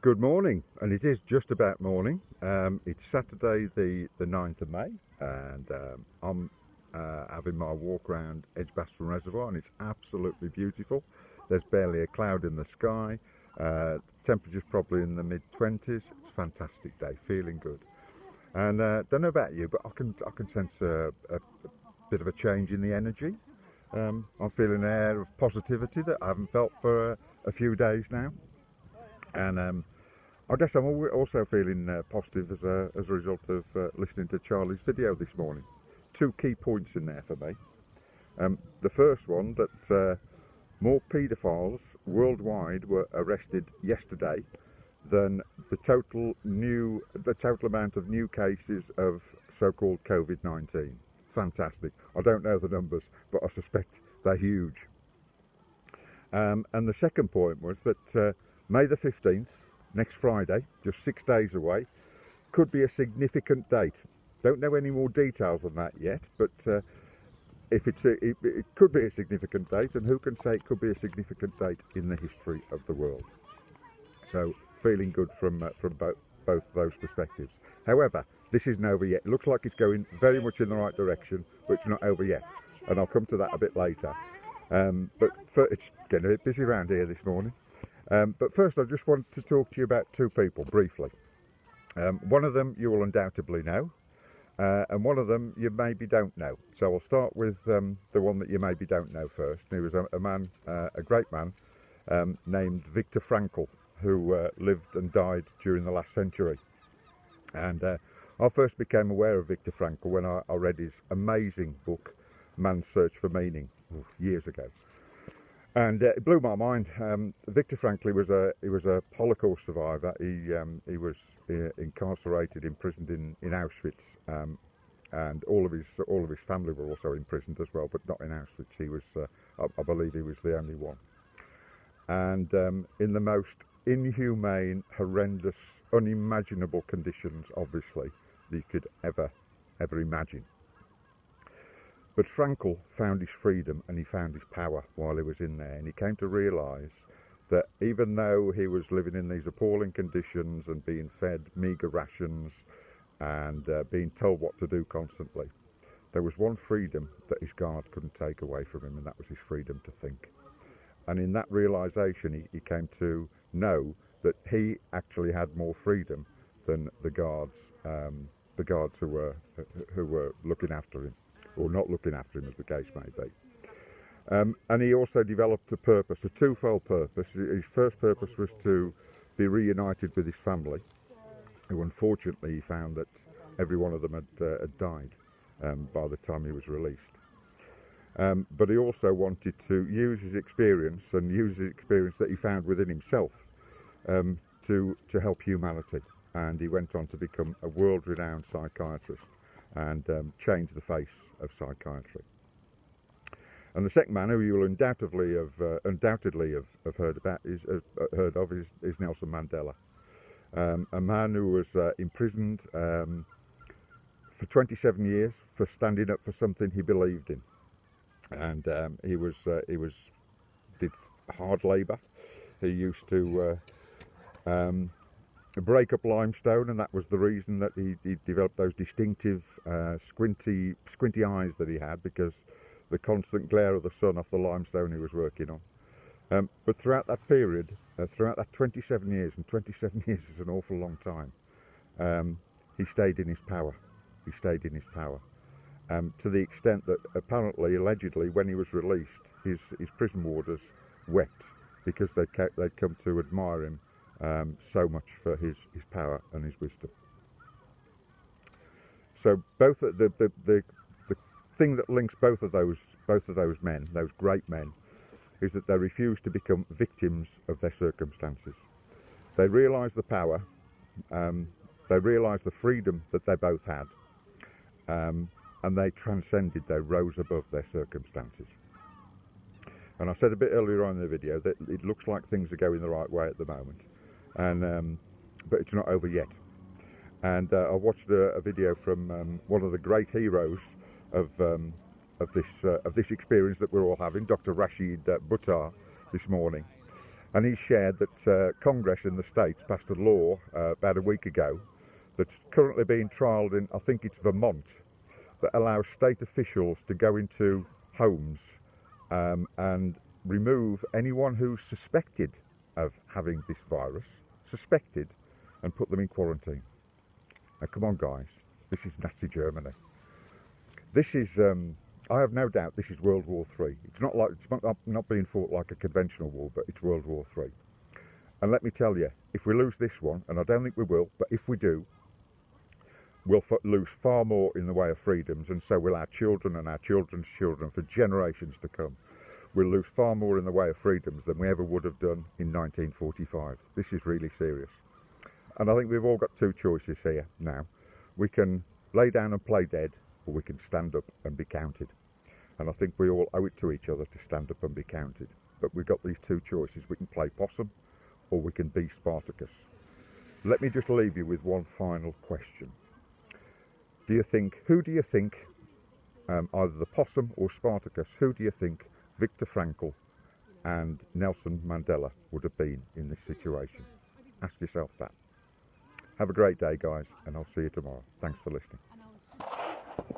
Good morning, and it is just about morning. It's Saturday the 9th of May, and I'm having my walk around Edgbaston Reservoir, and it's absolutely beautiful. There's barely a cloud in the sky. Temperature's probably in the mid-20s. It's a fantastic day, feeling good. And don't know about you, but I can sense a bit of a change in the energy. I'm feeling an air of positivity that I haven't felt for a few days now. And I guess I'm also feeling positive as a result of listening to Charlie's video this morning. Two key points in there for me. The first one, that more paedophiles worldwide were arrested yesterday than the total amount of new cases of so-called COVID-19. Fantastic. I don't know the numbers, but I suspect they're huge. And the second point was that May the 15th, next Friday, just 6 days away, could be a significant date. Don't know any more details than that yet, but if it could be a significant date, and who can say it could be a significant date in the history of the world. So feeling good from both those perspectives. However, this isn't over yet. It looks like it's going very much in the right direction, but it's not over yet, and I'll come to that a bit later. It's getting a bit busy around here this morning. But first, I just want to talk to you about two people briefly. One of them you will undoubtedly know, and one of them you maybe don't know. So I'll start with the one that you maybe don't know first. He was a man, a great man, named Viktor Frankl, who lived and died during the last century. And I first became aware of Viktor Frankl when I read his amazing book, Man's Search for Meaning, years ago. And it blew my mind. Viktor Frankl was a Holocaust survivor. He was incarcerated, imprisoned in Auschwitz, and all of his family were also imprisoned as well, but not in Auschwitz. He was, I believe, he was the only one. And in the most inhumane, horrendous, unimaginable conditions, obviously, that you could ever imagine. But Frankl found his freedom and he found his power while he was in there, and he came to realise that even though he was living in these appalling conditions and being fed meagre rations and being told what to do constantly, there was one freedom that his guard couldn't take away from him, and that was his freedom to think. And in that realisation he came to know that he actually had more freedom than the guards who were looking after him, or not looking after him, as the case may be. And he also developed a purpose, a twofold purpose. His first purpose was to be reunited with his family, who unfortunately he found that every one of them had died by the time he was released. But he also wanted to use his experience that he found within himself to help humanity. And he went on to become a world-renowned psychiatrist and change the face of psychiatry. And the second man, who you will undoubtedly have heard of, is Nelson Mandela, a man who was imprisoned for 27 years for standing up for something he believed in, and he did hard labour. He used to break up limestone, and that was the reason that he developed those distinctive squinty eyes that he had, because the constant glare of the sun off the limestone he was working on. But throughout that period, throughout that 27 years, and 27 years is an awful long time, he stayed in his power. He stayed in his power, to the extent that apparently, allegedly, when he was released, his prison warders wept because they'd come to admire him so much for his power and his wisdom. So both the thing that links both of those men, those great men, is that they refused to become victims of their circumstances. They realised the power, they realised the freedom that they both had, and they transcended, they rose above their circumstances. And I said a bit earlier on in the video that it looks like things are going the right way at the moment, and but it's not over yet. And I watched a video from one of the great heroes of this experience that we're all having, Dr. Rashid Butter, this morning, And he shared that Congress in the States passed a law about a week ago that's currently being trialled in, I think it's Vermont, that allows state officials to go into homes and remove anyone who's suspected of having this virus, and put them in quarantine. Now come on guys, this is Nazi Germany. This is, I have no doubt this is World War III. It's not being fought like a conventional war, but it's World War III. And let me tell you, if we lose this one, and I don't think we will, but if we do, we'll lose far more in the way of freedoms, and so will our children and our children's children for generations to come. We'll lose far more in the way of freedoms than we ever would have done in 1945. This is really serious. And I think we've all got two choices here now. We can lay down and play dead, or we can stand up and be counted. And I think we all owe it to each other to stand up and be counted. But we've got these two choices. We can play possum, or we can be Spartacus. Let me just leave you with one final question. Who do you think, either the possum or Spartacus, who do you think Viktor Frankl and Nelson Mandela would have been in this situation? Ask yourself that. Have a great day guys, and I'll see you tomorrow. Thanks for listening.